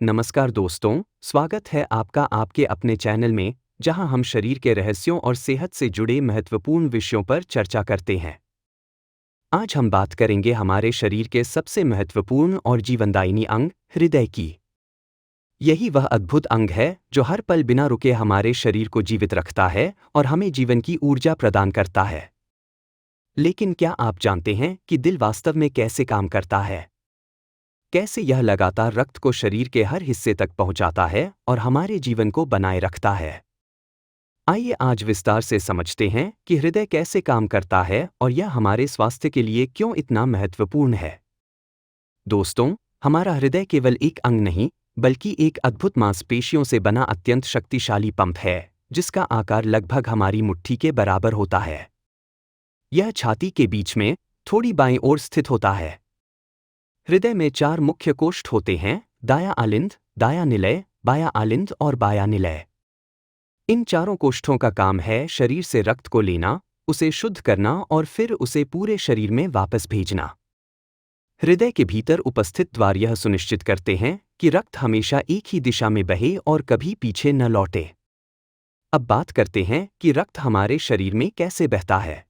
नमस्कार दोस्तों, स्वागत है आपका आपके अपने चैनल में, जहां हम शरीर के रहस्यों और सेहत से जुड़े महत्वपूर्ण विषयों पर चर्चा करते हैं। आज हम बात करेंगे हमारे शरीर के सबसे महत्वपूर्ण और जीवनदायिनी अंग, हृदय की। यही वह अद्भुत अंग है जो हर पल बिना रुके हमारे शरीर को जीवित रखता है और हमें जीवन की ऊर्जा प्रदान करता है। लेकिन क्या आप जानते हैं कि दिल वास्तव में कैसे काम करता है? कैसे यह लगातार रक्त को शरीर के हर हिस्से तक पहुंचाता है और हमारे जीवन को बनाए रखता है? आइए आज विस्तार से समझते हैं कि हृदय कैसे काम करता है और यह हमारे स्वास्थ्य के लिए क्यों इतना महत्वपूर्ण है। दोस्तों, हमारा हृदय केवल एक अंग नहीं, बल्कि एक अद्भुत मांसपेशियों से बना अत्यंत शक्तिशाली पंप है, जिसका आकार लगभग हमारी मुट्ठी के बराबर होता है। यह छाती के बीच में, थोड़ी बाईं ओर स्थित होता है। हृदय में 4 मुख्य कोष्ठ होते हैं: दायां आलिंद, दायां निलय, बायां आलिंद और बायां निलय। इन चारों कोष्ठों का काम है शरीर से रक्त को लेना, उसे शुद्ध करना और फिर उसे पूरे शरीर में वापस भेजना। हृदय के भीतर उपस्थित द्वार यह सुनिश्चित करते हैं कि रक्त हमेशा एक ही दिशा में बहे और कभी पीछे न लौटे। अब बात करते हैं कि रक्त हमारे शरीर में कैसे बहता है।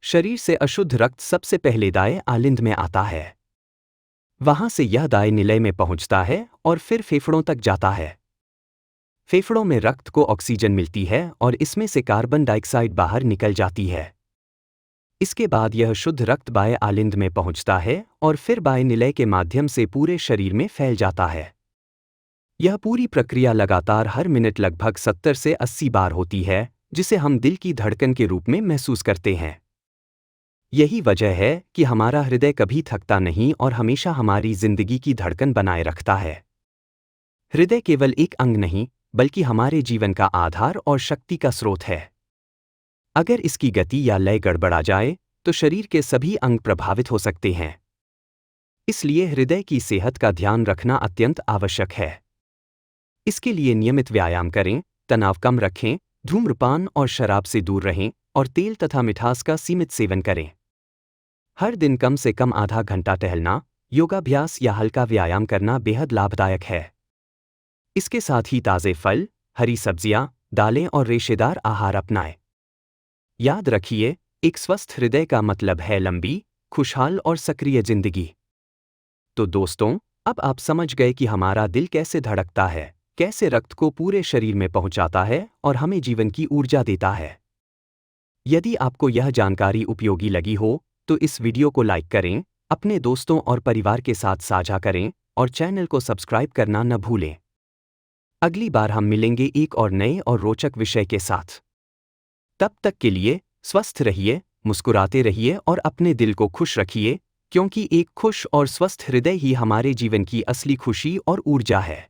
शरीर से अशुद्ध रक्त सबसे पहले दाएं आलिंद में आता है। वहां से यह दाएं निलय में पहुंचता है और फिर फेफड़ों तक जाता है। फेफड़ों में रक्त को ऑक्सीजन मिलती है और इसमें से कार्बन डाइऑक्साइड बाहर निकल जाती है। इसके बाद यह शुद्ध रक्त बाएं आलिंद में पहुंचता है और फिर बाएं निलय के माध्यम से पूरे शरीर में फैल जाता है। यह पूरी प्रक्रिया लगातार हर मिनट लगभग 70 से 80 बार होती है, जिसे हम दिल की धड़कन के रूप में महसूस करते हैं। यही वजह है कि हमारा हृदय कभी थकता नहीं और हमेशा हमारी जिंदगी की धड़कन बनाए रखता है। हृदय केवल एक अंग नहीं, बल्कि हमारे जीवन का आधार और शक्ति का स्रोत है। अगर इसकी गति या लय गड़बड़ा जाए, तो शरीर के सभी अंग प्रभावित हो सकते हैं। इसलिए हृदय की सेहत का ध्यान रखना अत्यंत आवश्यक है। इसके लिए नियमित व्यायाम करें, तनाव कम रखें, धूम्रपान और शराब से दूर रहें और तेल तथा मिठास का सीमित सेवन करें। हर दिन कम से कम आधा घंटा टहलना, योगाभ्यास या हल्का व्यायाम करना बेहद लाभदायक है। इसके साथ ही ताज़े फल, हरी सब्जियां, दालें और रेशेदार आहार अपनाएं। याद रखिए, एक स्वस्थ हृदय का मतलब है लंबी, खुशहाल और सक्रिय जिंदगी। तो दोस्तों, अब आप समझ गए कि हमारा दिल कैसे धड़कता है, कैसे रक्त को पूरे शरीर में पहुंचाता है और हमें जीवन की ऊर्जा देता है। यदि आपको यह जानकारी उपयोगी लगी हो, तो इस वीडियो को लाइक करें, अपने दोस्तों और परिवार के साथ साझा करें और चैनल को सब्सक्राइब करना न भूलें। अगली बार हम मिलेंगे एक और नए और रोचक विषय के साथ। तब तक के लिए स्वस्थ रहिए, मुस्कुराते रहिए और अपने दिल को खुश रखिए, क्योंकि एक खुश और स्वस्थ हृदय ही हमारे जीवन की असली खुशी और ऊर्जा है।